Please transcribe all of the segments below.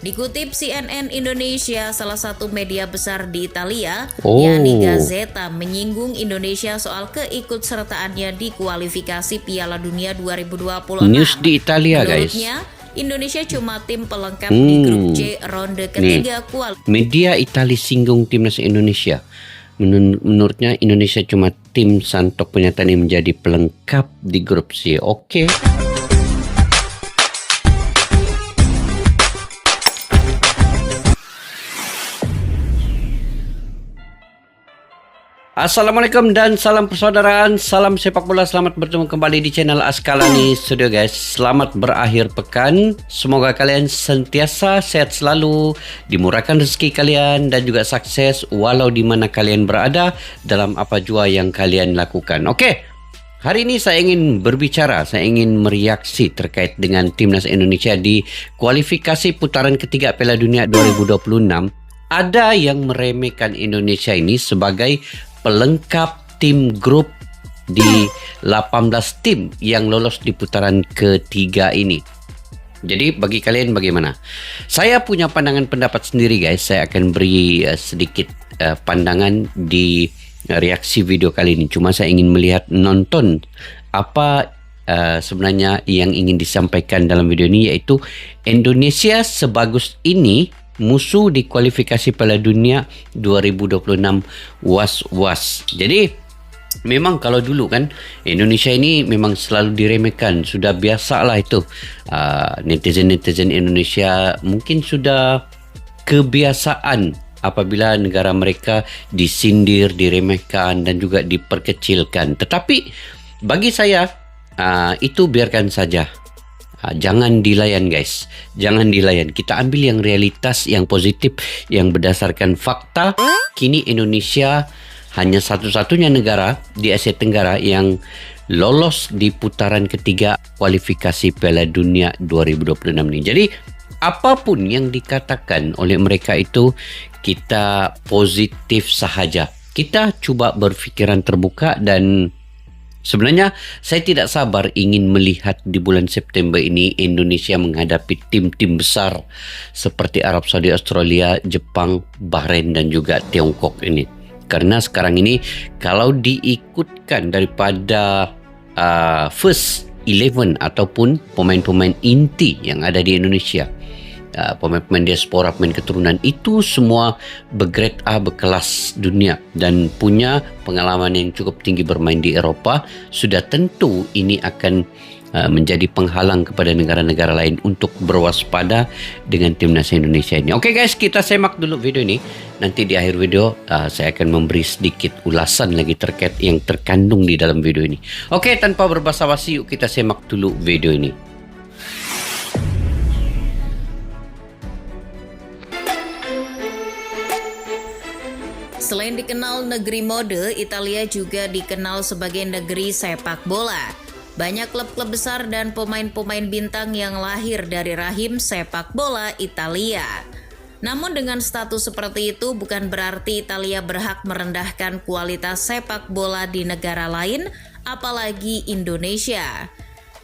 Dikutip CNN Indonesia, salah satu media besar di Italia, yakni Gazzetta, menyinggung Indonesia soal keikutsertaannya di kualifikasi Piala Dunia 2026. News di Italia, guys. Menurutnya, Indonesia cuma tim pelengkap di grup C ronde ketiga kualifikasi. Media Italia singgung timnas Indonesia. Menurutnya Indonesia cuma tim santok pernyataan yang menjadi pelengkap di grup C. Oke. Assalamualaikum dan salam persaudaraan, salam sepak bola. Selamat bertemu kembali di channel Askalani Studio, guys. Selamat berakhir pekan. Semoga kalian sentiasa sehat selalu, dimurahkan rezeki kalian dan juga sukses walau di mana kalian berada dalam apa jua yang kalian lakukan. Oke. Hari ini saya ingin berbicara, saya ingin mereaksi terkait dengan timnas Indonesia di kualifikasi putaran ketiga Piala Dunia 2026. Ada yang meremehkan Indonesia ini sebagai pelengkap tim grup di 18 tim yang lolos di putaran ketiga ini. Jadi bagi kalian bagaimana? Saya punya pandangan pendapat sendiri, guys. Saya akan beri sedikit pandangan di reaksi video kali ini. Cuma saya ingin melihat nonton apa sebenarnya yang ingin disampaikan dalam video ini, yaitu Indonesia sebagus ini musuh di kualifikasi Piala Dunia 2026 was-was. Jadi memang kalau dulu kan Indonesia ini memang selalu diremehkan. Sudah biasalah itu. Netizen-netizen Indonesia mungkin sudah kebiasaan apabila negara mereka disindir, diremehkan dan juga diperkecilkan. Tetapi bagi saya itu biarkan saja. Jangan dilayan, guys. Jangan dilayan. Kita ambil yang realitas, yang positif, yang berdasarkan fakta. Kini Indonesia hanya satu-satunya negara di Asia Tenggara yang lolos di putaran ketiga kualifikasi Piala Dunia 2026 ini. Jadi apapun yang dikatakan oleh mereka itu kita positif sahaja. Kita coba berfikiran terbuka dan sebenarnya saya tidak sabar ingin melihat di bulan September ini Indonesia menghadapi tim-tim besar seperti Arab Saudi, Australia, Jepang, Bahrain dan juga Tiongkok ini. Karena sekarang ini kalau diikutkan daripada first 11 ataupun pemain-pemain inti yang ada di Indonesia, pemain-pemain diaspora, pemain keturunan, itu semua bergrade A, berkelas dunia dan punya pengalaman yang cukup tinggi bermain di Eropa. Sudah tentu ini akan menjadi penghalang kepada negara-negara lain untuk berwaspada dengan timnas Indonesia ini. Oke, guys, kita semak dulu video ini. Nanti di akhir video saya akan memberi sedikit ulasan lagi terkait yang terkandung di dalam video ini. Oke, tanpa berbasa-basi, yuk kita semak dulu video ini. Selain dikenal negeri mode, Italia juga dikenal sebagai negeri sepak bola. Banyak klub-klub besar dan pemain-pemain bintang yang lahir dari rahim sepak bola Italia. Namun dengan status seperti itu bukan berarti Italia berhak merendahkan kualitas sepak bola di negara lain, apalagi Indonesia.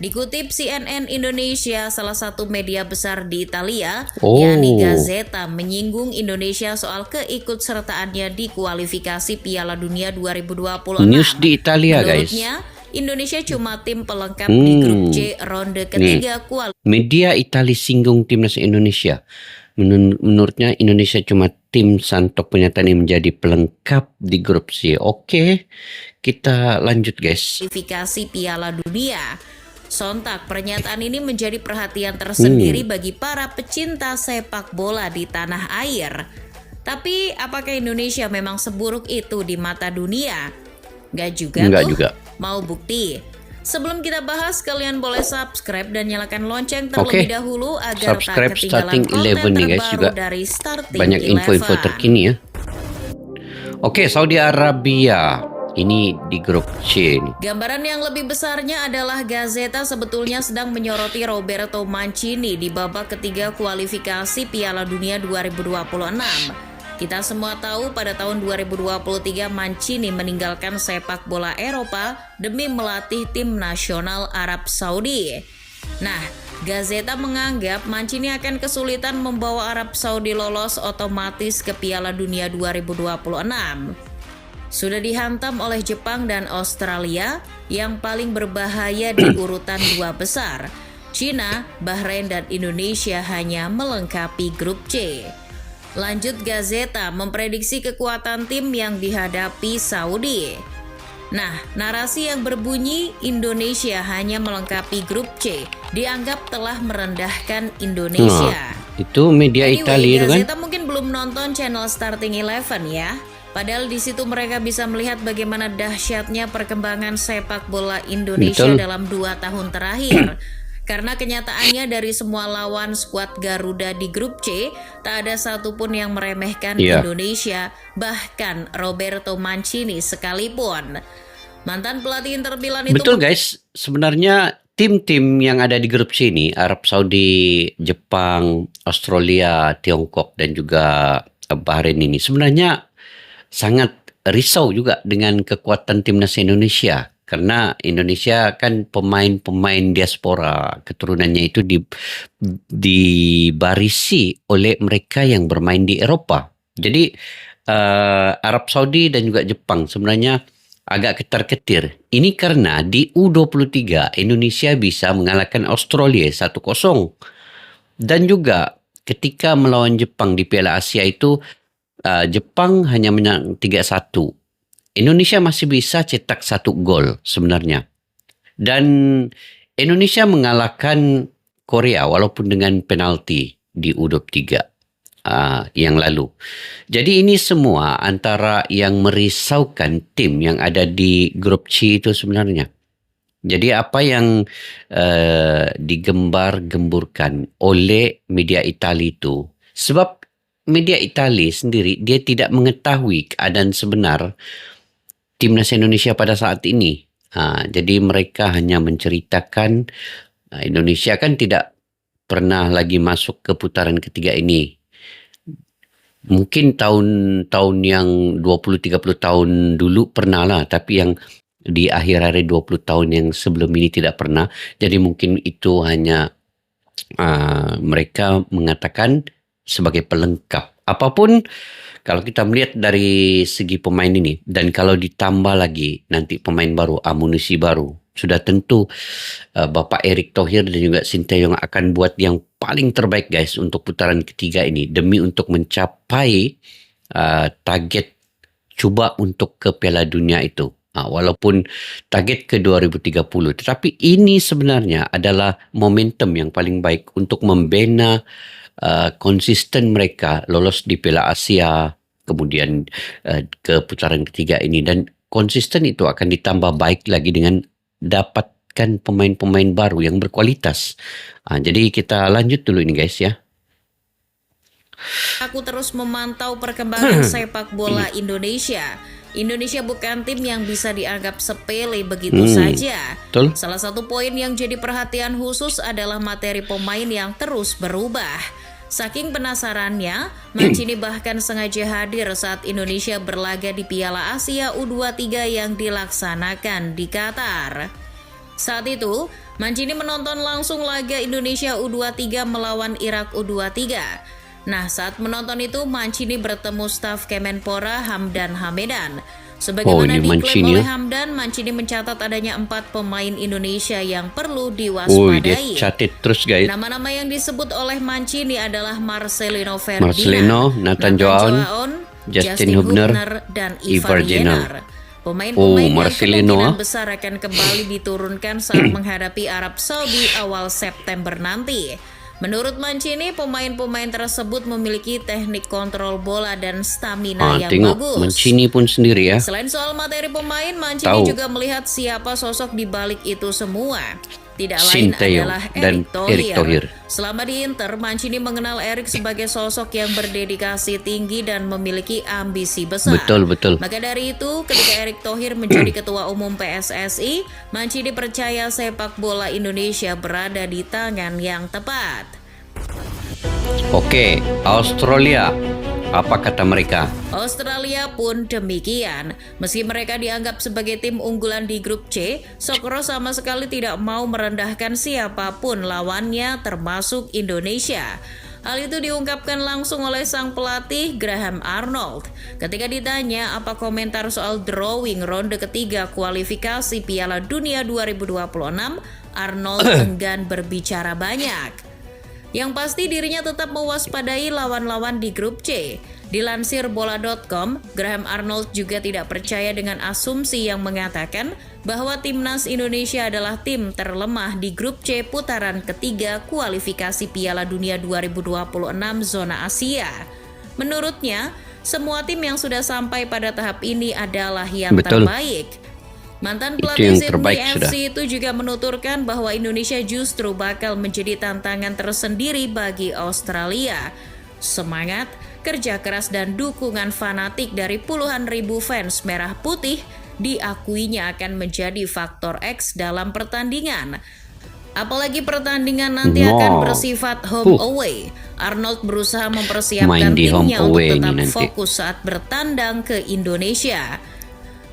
Dikutip CNN Indonesia, salah satu media besar di Italia, yakni Gazzetta, menyinggung Indonesia soal keikutsertaannya di kualifikasi Piala Dunia 2026. News di Italia, guys. Menurutnya, Indonesia cuma tim pelengkap di grup C ronde ketiga kualifikasi. Media Italia singgung timnas Indonesia. Menurutnya Indonesia cuma tim santok pernyataan yang menjadi pelengkap di grup C. Oke, kita lanjut, guys. Kualifikasi Piala Dunia. Sontak pernyataan ini menjadi perhatian tersendiri bagi para pecinta sepak bola di tanah air. Tapi apakah Indonesia memang seburuk itu di mata dunia? Nggak juga. Mau bukti? Sebelum kita bahas, kalian boleh subscribe dan nyalakan lonceng terlebih dahulu agar Subscribe tak ketinggalan konten nih, guys, terbaru juga dari Starting banyak info-info terkini ya. Oke, Saudi Arabia. Ini di grup C ini. Gambaran yang lebih besarnya adalah Gazzetta sebetulnya sedang menyoroti Roberto Mancini di babak ketiga kualifikasi Piala Dunia 2026. Kita semua tahu pada tahun 2023 Mancini meninggalkan sepak bola Eropa demi melatih tim nasional Arab Saudi. Nah, Gazeta menganggap Mancini akan kesulitan membawa Arab Saudi lolos otomatis ke Piala Dunia 2026. Sudah dihantam oleh Jepang dan Australia yang paling berbahaya di urutan 2 besar. China, Bahrain, dan Indonesia hanya melengkapi grup C. Lanjut, Gazeta memprediksi kekuatan tim yang dihadapi Saudi. Nah, narasi yang berbunyi Indonesia hanya melengkapi grup C dianggap telah merendahkan Indonesia. Itu media Italia itu kan? Gazeta mungkin belum nonton channel Starting Eleven ya. Padahal di situ mereka bisa melihat bagaimana dahsyatnya perkembangan sepak bola Indonesia dalam 2 tahun terakhir. Karena kenyataannya dari semua lawan skuad Garuda di grup C, tak ada satupun yang meremehkan Indonesia, bahkan Roberto Mancini sekalipun. Mantan pelatih Inter Milan itu... Betul guys, sebenarnya tim-tim yang ada di grup C ini, Arab Saudi, Jepang, Australia, Tiongkok, dan juga Bahrain ini sebenarnya sangat risau juga dengan kekuatan timnas Indonesia. Karena Indonesia kan pemain-pemain diaspora, keturunannya itu dibarisi oleh mereka yang bermain di Eropa. Jadi Arab Saudi dan juga Jepang sebenarnya agak ketar-ketir. Ini karena di U23 Indonesia bisa mengalahkan Australia 1-0. Dan juga ketika melawan Jepang di Piala Asia itu Jepang hanya menang 3-1. Indonesia masih bisa cetak 1 gol sebenarnya. Dan Indonesia mengalahkan Korea walaupun dengan penalti di U23 yang lalu. Jadi ini semua antara yang merisaukan tim yang ada di grup C itu sebenarnya. Jadi apa yang digembar-gemburkan oleh media Italia itu, sebab media Italia sendiri dia tidak mengetahui keadaan sebenar timnas Indonesia pada saat ini. Jadi mereka hanya menceritakan Indonesia kan tidak pernah lagi masuk ke putaran ketiga ini. Mungkin tahun-tahun yang 20-30 tahun dulu pernah lah, tapi yang di akhir-akhir 20 tahun yang sebelum ini tidak pernah. Jadi mungkin itu hanya mereka mengatakan sebagai pelengkap. Apapun kalau kita melihat dari segi pemain ini, dan kalau ditambah lagi nanti pemain baru, amunisi baru, sudah tentu Bapak Erick Thohir dan juga Sinteyong akan buat yang paling terbaik guys untuk putaran ketiga ini demi untuk mencapai target coba untuk ke Piala Dunia itu. Walaupun target ke 2030, tetapi ini sebenarnya adalah momentum yang paling baik untuk membina konsisten mereka lolos di Piala Asia, kemudian ke putaran ketiga ini, dan konsisten itu akan ditambah baik lagi dengan dapatkan pemain-pemain baru yang berkualitas. Jadi kita lanjut dulu ini guys ya. Aku terus memantau perkembangan sepak bola Indonesia. Indonesia bukan tim yang bisa dianggap sepele begitu saja. Betul. Salah satu poin yang jadi perhatian khusus adalah materi pemain yang terus berubah. Saking penasarannya, Mancini bahkan sengaja hadir saat Indonesia berlaga di Piala Asia U23 yang dilaksanakan di Qatar. Saat itu, Mancini menonton langsung laga Indonesia U23 melawan Irak U23. Nah, saat menonton itu Mancini bertemu staf Kemenpora Hamdan Hamedan. Sebagaimana diklaim oleh Hamdan, Mancini mencatat adanya 4 pemain Indonesia yang perlu diwaspadai. Dia catat terus guys. Nama-nama yang disebut oleh Mancini adalah Marcelino Ferdinand, Nathan Joaon, Justin Hubner, dan Ivar Jenner. Pemain-pemain yang kemungkinan besar akan kembali diturunkan saat menghadapi Arab Saudi awal September nanti. Menurut Mancini, pemain-pemain tersebut memiliki teknik kontrol bola dan stamina yang bagus. Mancini pun sendiri ya. Selain soal materi pemain, Mancini juga melihat siapa sosok di balik itu semua. Tidak lain adalah Erick Thohir. Selama di Inter, Mancini mengenal Erick sebagai sosok yang berdedikasi tinggi dan memiliki ambisi besar. Betul. Maka dari itu, ketika Erick Thohir menjadi ketua umum PSSI, Mancini percaya sepak bola Indonesia berada di tangan yang tepat. Oke, Australia Apa kata mereka? Australia pun demikian. Meski mereka dianggap sebagai tim unggulan di grup C, Sokro sama sekali tidak mau merendahkan siapapun lawannya termasuk Indonesia. Hal itu diungkapkan langsung oleh sang pelatih Graham Arnold. Ketika ditanya apa komentar soal drawing ronde ketiga kualifikasi Piala Dunia 2026, Arnold enggan berbicara banyak. Yang pasti dirinya tetap mewaspadai lawan-lawan di grup C. Dilansir bola.com, Graham Arnold juga tidak percaya dengan asumsi yang mengatakan bahwa timnas Indonesia adalah tim terlemah di grup C putaran ketiga kualifikasi Piala Dunia 2026 zona Asia. Menurutnya, semua tim yang sudah sampai pada tahap ini adalah yang terbaik. Mantan pelatih Sydney FC itu juga menuturkan bahwa Indonesia justru bakal menjadi tantangan tersendiri bagi Australia. Semangat, kerja keras dan dukungan fanatik dari puluhan ribu fans merah putih diakuinya akan menjadi faktor X dalam pertandingan. Apalagi pertandingan nanti akan bersifat home away. Arnold berusaha mempersiapkan timnya untuk tetap fokus saat bertandang ke Indonesia.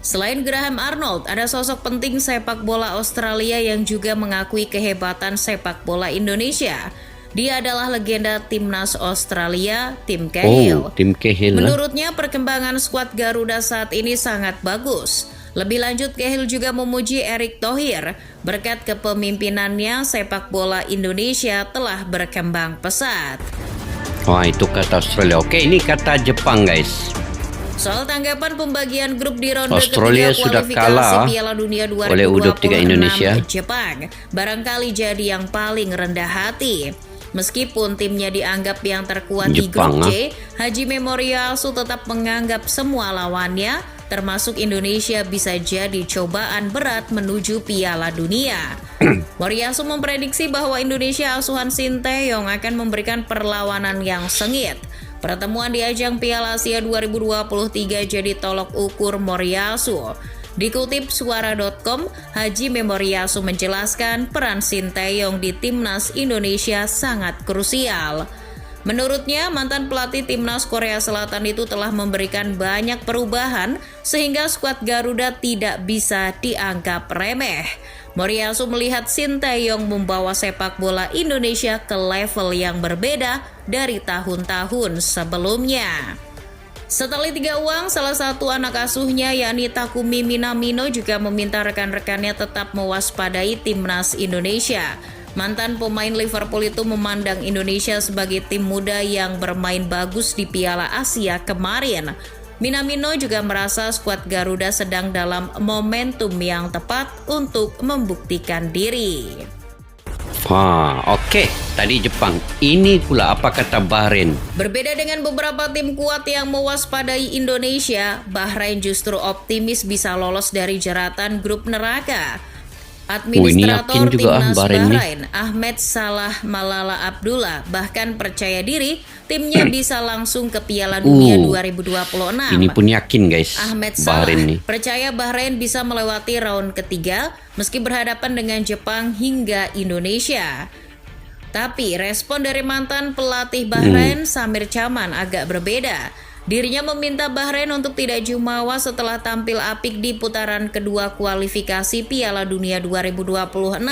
Selain Graham Arnold, ada sosok penting sepak bola Australia yang juga mengakui kehebatan sepak bola Indonesia. Dia adalah legenda timnas Australia, Tim Cahill. Tim Cahill. Menurutnya perkembangan skuad Garuda saat ini sangat bagus. Lebih lanjut, Cahill juga memuji Erick Thohir. Berkat kepemimpinannya, sepak bola Indonesia telah berkembang pesat. Wah, itu kata Australia. Oke, ini kata Jepang, guys. Soal tanggapan pembagian grup di ronde Australia ketiga kualifikasi Piala Dunia 2026 Jepang barangkali jadi yang paling rendah hati. Meskipun timnya dianggap yang terkuat di grup C, Haji Memoriasu tetap menganggap semua lawannya, termasuk Indonesia, bisa jadi cobaan berat menuju Piala Dunia. Moriyasu memprediksi bahwa Indonesia asuhan Sinteyong akan memberikan perlawanan yang sengit. Pertemuan di ajang Piala Asia 2023 jadi tolok ukur Moriyasu. Dikutip suara.com, Haji Memoriyasu menjelaskan peran Sinteyong di timnas Indonesia sangat krusial. Menurutnya, mantan pelatih timnas Korea Selatan itu telah memberikan banyak perubahan sehingga skuad Garuda tidak bisa dianggap remeh. Moriyasu melihat Sinteyong membawa sepak bola Indonesia ke level yang berbeda dari tahun-tahun sebelumnya. Setelah tiga uang, salah satu anak asuhnya yakni Takumi Minamino juga meminta rekan-rekannya tetap mewaspadai timnas Indonesia. Mantan pemain Liverpool itu memandang Indonesia sebagai tim muda yang bermain bagus di Piala Asia kemarin. Minamino juga merasa skuad Garuda sedang dalam momentum yang tepat untuk membuktikan diri. Oke. Tadi Jepang. Ini pula apa kata Bahrain? Berbeda dengan beberapa tim kuat yang mewaspadai Indonesia, Bahrain justru optimis bisa lolos dari jeratan grup neraka. Administrator timnas Bahrain, Ahmed Salah Malala Abdullah, bahkan percaya diri timnya bisa langsung ke Piala Dunia 2026. Ini pun yakin, guys. Ahmed Salah percaya Bahrain bisa melewati round ketiga meski berhadapan dengan Jepang hingga Indonesia. Tapi respon dari mantan pelatih Bahrain, Samir Chaman, agak berbeda. Dirinya meminta Bahrain untuk tidak jumawa setelah tampil apik di putaran kedua kualifikasi Piala Dunia 2026.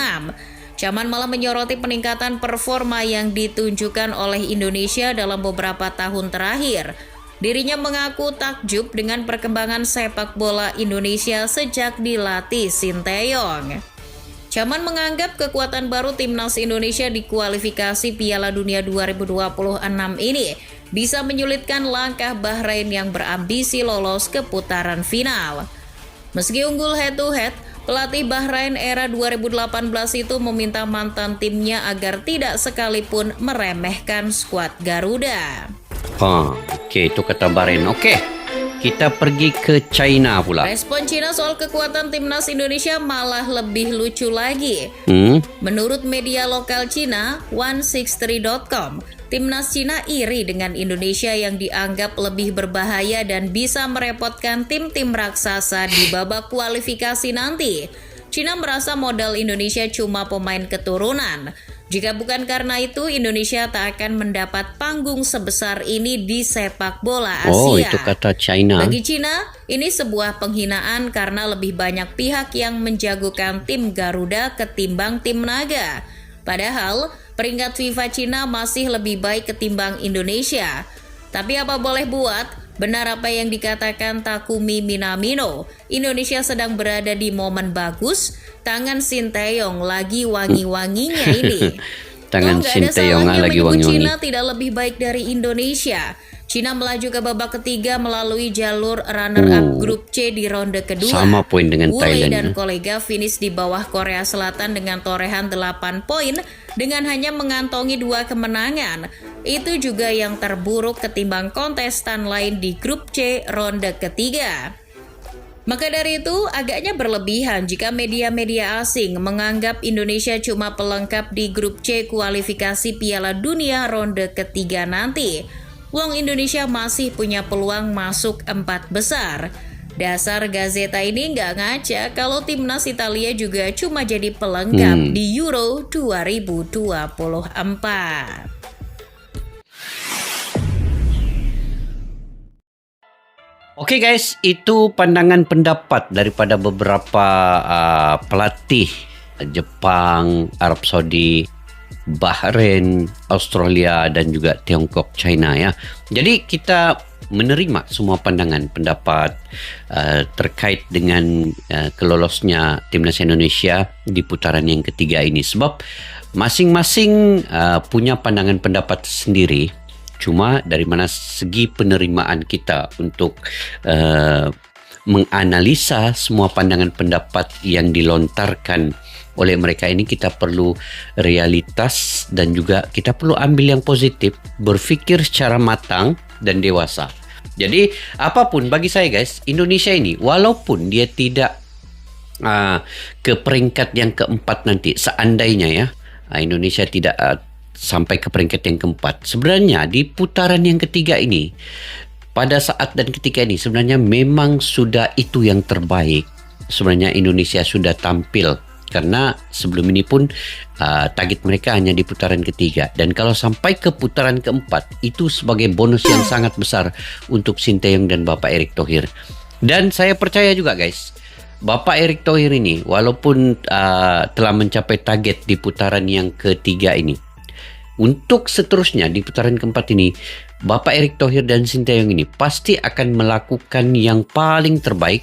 Chaman malah menyoroti peningkatan performa yang ditunjukkan oleh Indonesia dalam beberapa tahun terakhir. Dirinya mengaku takjub dengan perkembangan sepak bola Indonesia sejak dilatih Sinteyong. Chaman menganggap kekuatan baru timnas Indonesia di kualifikasi Piala Dunia 2026 ini bisa menyulitkan langkah Bahrain yang berambisi lolos ke putaran final. Meski unggul head to head, pelatih Bahrain era 2018 itu meminta mantan timnya agar tidak sekalipun meremehkan skuad Garuda. Oke, itu kata Bahrain. Oke. Kita pergi ke China pula. Respon Cina soal kekuatan timnas Indonesia malah lebih lucu lagi. Menurut media lokal Cina, 163.com, timnas Cina iri dengan Indonesia yang dianggap lebih berbahaya dan bisa merepotkan tim-tim raksasa di babak kualifikasi nanti. Cina merasa modal Indonesia cuma pemain keturunan. Jika bukan karena itu, Indonesia tak akan mendapat panggung sebesar ini di sepak bola Asia. Oh, itu kata China. Bagi Cina, ini sebuah penghinaan karena lebih banyak pihak yang menjagokan tim Garuda ketimbang tim Naga. Padahal, peringkat FIFA Cina masih lebih baik ketimbang Indonesia. Tapi apa boleh buat, benar apa yang dikatakan Takumi Minamino, Indonesia sedang berada di momen bagus, tangan Sinteyong lagi wangi-wanginya ini. Tangan Sinteyong lagi wangi-wangi. Cina tidak lebih baik dari Indonesia. Cina melaju ke babak ketiga melalui jalur runner-up grup C di ronde kedua. Sama poin dengan Wule Thailand. Dan kolega finish di bawah Korea Selatan dengan torehan 8 poin dengan hanya mengantongi 2 kemenangan. Itu juga yang terburuk ketimbang kontestan lain di grup C ronde ketiga. Maka dari itu, agaknya berlebihan jika media-media asing menganggap Indonesia cuma pelengkap di grup C kualifikasi Piala Dunia ronde ketiga nanti. Wong Indonesia masih punya peluang masuk 4 besar. Dasar Gazeta ini nggak ngaca kalau timnas Italia juga cuma jadi pelengkap di Euro 2024. Oke guys, itu pandangan pendapat daripada beberapa pelatih Jepang, Arab Saudi, Bahrain, Australia dan juga Tiongkok, China ya. Jadi kita menerima semua pandangan pendapat terkait dengan kelolosnya timnas Indonesia di putaran yang ketiga ini, sebab masing-masing punya pandangan pendapat sendiri. Cuma dari mana segi penerimaan kita untuk menganalisa semua pandangan pendapat yang dilontarkan oleh mereka ini, kita perlu realitas dan juga kita perlu ambil yang positif, berfikir secara matang dan dewasa. Jadi apapun bagi saya guys, Indonesia ini walaupun dia tidak ke peringkat yang keempat nanti, seandainya ya Indonesia tidak sampai ke peringkat yang keempat, sebenarnya di putaran yang ketiga ini, pada saat dan ketika ini sebenarnya memang sudah itu yang terbaik. Sebenarnya Indonesia sudah tampil, karena sebelum ini pun target mereka hanya di putaran ketiga. Dan kalau sampai ke putaran keempat, itu sebagai bonus yang sangat besar untuk Sinteyong dan Bapak Erick Thohir. Dan saya percaya juga guys, Bapak Erick Thohir ini walaupun telah mencapai target di putaran yang ketiga ini, untuk seterusnya di putaran keempat ini, Bapak Erick Thohir dan Sinteyong ini pasti akan melakukan yang paling terbaik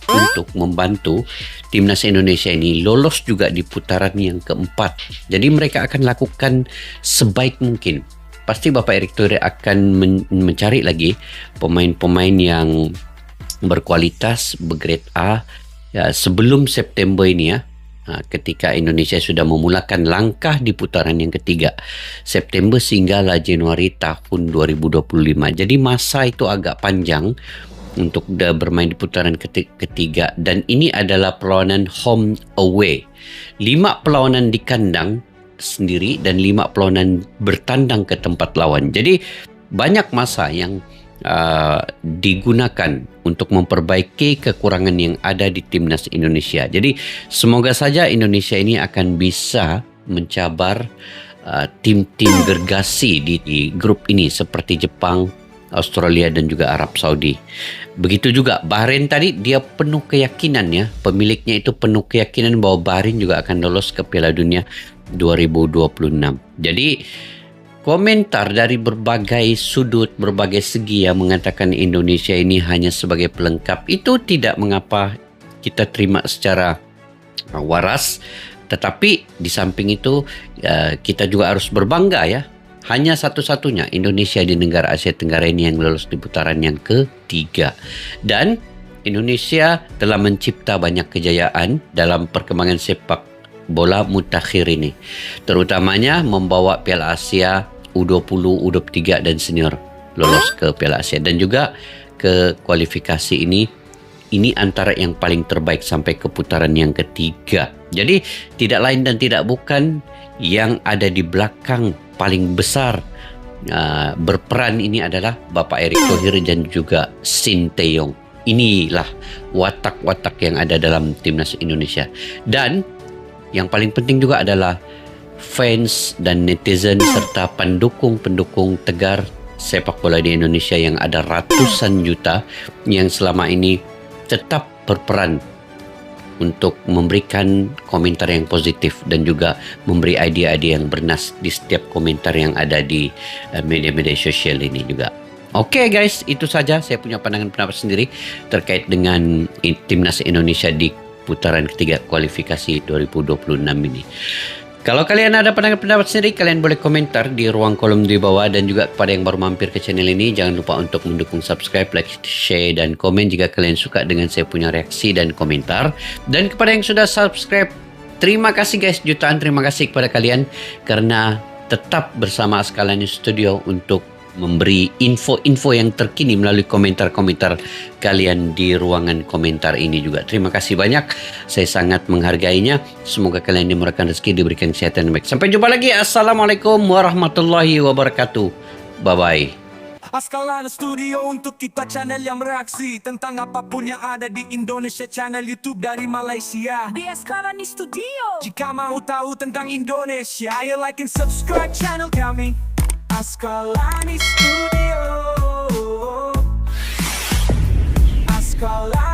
untuk membantu timnas Indonesia ini lolos juga di putaran yang keempat. Jadi mereka akan lakukan sebaik mungkin. Pasti Bapak Erick Thohir akan mencari lagi pemain-pemain yang berkualitas, bergrade A ya, sebelum September ini ya. Ketika Indonesia sudah memulakan langkah di putaran yang ketiga, September sehinggalah Januari tahun 2025. Jadi masa itu agak panjang untuk bermain di putaran ketiga, dan ini adalah perlawanan home away. 5 perlawanan di kandang sendiri dan 5 perlawanan bertandang ke tempat lawan. Jadi banyak masa yang digunakan untuk memperbaiki kekurangan yang ada di timnas Indonesia. Jadi semoga saja Indonesia ini akan bisa mencabar tim-tim gergasi di grup ini seperti Jepang, Australia dan juga Arab Saudi. Begitu juga Bahrain tadi, dia penuh keyakinan ya, pemiliknya itu penuh keyakinan bahwa Bahrain juga akan lolos ke Piala Dunia 2026. Jadi komentar dari berbagai sudut, berbagai segi yang mengatakan Indonesia ini hanya sebagai pelengkap, itu tidak mengapa kita terima secara waras. Tetapi di samping itu kita juga harus berbangga ya. Hanya satu-satunya Indonesia di negara Asia Tenggara ini yang lolos di putaran yang ketiga. Dan Indonesia telah mencipta banyak kejayaan dalam perkembangan sepak bola mutakhir ini. Terutamanya membawa Piala Asia U20, U23 dan senior lolos ke Piala Asia, dan juga ke kualifikasi ini antara yang paling terbaik sampai ke putaran yang ketiga. Jadi tidak lain dan tidak bukan yang ada di belakang paling besar berperan ini adalah Bapak Erick Thohir dan juga Sinteyong. Inilah watak-watak yang ada dalam timnas Indonesia. Dan yang paling penting juga adalah fans dan netizen serta pendukung-pendukung Tegar sepak bola di Indonesia yang ada ratusan juta yang selama ini tetap berperan untuk memberikan komentar yang positif dan juga memberi idea-idea yang bernas di setiap komentar yang ada di media-media sosial ini juga. Oke guys, itu saja saya punya pandangan-pendapat sendiri terkait dengan timnas Indonesia di putaran ketiga kualifikasi 2026 ini. Kalau kalian ada pandangan-pendapat sendiri, kalian boleh komentar di ruang kolom di bawah. Dan juga kepada yang baru mampir ke channel ini, jangan lupa untuk mendukung subscribe, like, share, dan komen jika kalian suka dengan saya punya reaksi dan komentar. Dan kepada yang sudah subscribe, terima kasih guys, jutaan terima kasih kepada kalian karena tetap bersama Askalani Studio untuk memberi info-info yang terkini melalui komentar-komentar kalian di ruangan komentar ini juga. Terima kasih banyak. Saya sangat menghargainya. Semoga kalian dimurahkan rezeki, diberikan kesehatan yang baik. Sampai jumpa lagi. Assalamualaikum warahmatullahi wabarakatuh. Bye-bye. Askalani Studio untuk kita channel yang bereaksi tentang apapun yang ada di Indonesia. Channel YouTube dari Malaysia di Askalani Studio. Jika mau tahu tentang Indonesia, ayo like and subscribe channel kami Askalani Studio. Askalani